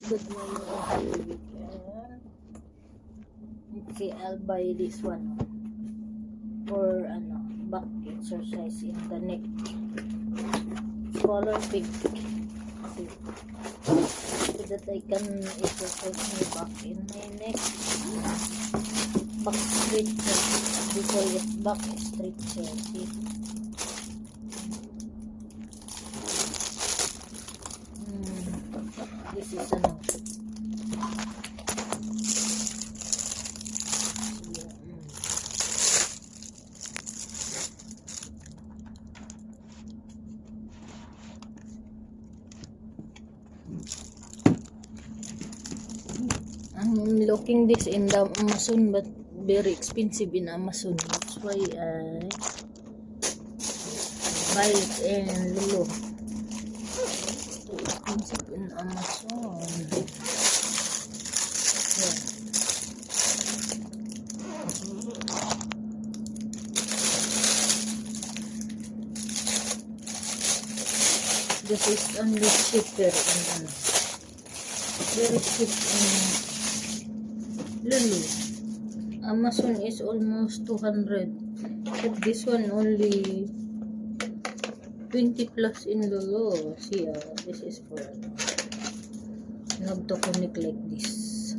Good morning or happy weekend. Let's see, I'll buy this one for back exercise in the neck. Color pink. See, so that I can exercise my back in my neck. Back stretcher. We call it back stretcher. See. This is I'm looking this in the Amazon, but very expensive in Amazon. That's why I buy it in Lulu. Expensive in Amazon. Yeah. This is only cheaper in very cheap in Lulu. Amazon is almost 200, but this one only 20 plus in Lulu. See, this is for you have to connect like this.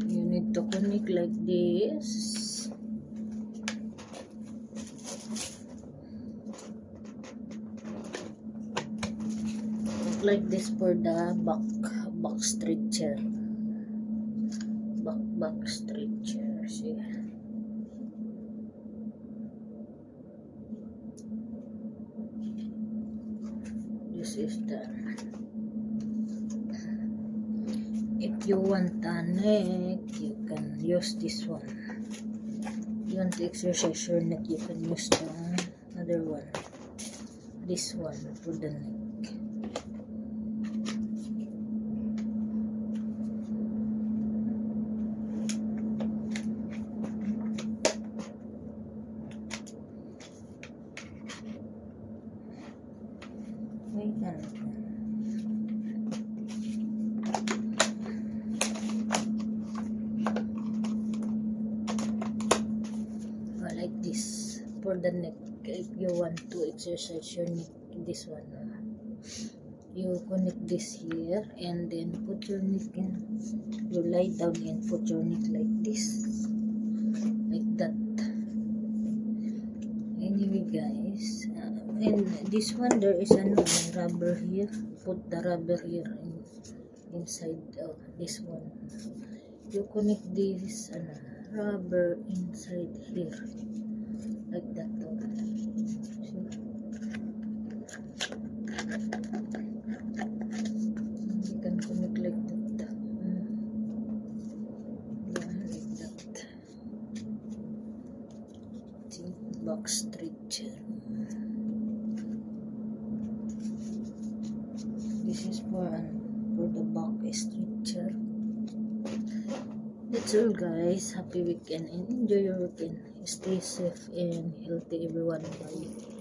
You need to connect like this. Like this for the back stretcher. Back stretcher. See. This is the. If you want a neck, you can use this one. You want to exercise your neck, you can use the other one. This one for the neck. Wait a minute. Like this for the neck. If you want to exercise your neck, this one. You connect this here and then put your neck in. You lie down and put your neck like this. Like that. Anyway guys, and this one there is a rubber here. Put the rubber here inside this one. You connect this rubber inside here like that. See? You can connect like that. Like that. See? Back stretcher. This is for the back stretcher. That's all guys. Happy weekend and enjoy your weekend. Stay safe and healthy everyone. Bye.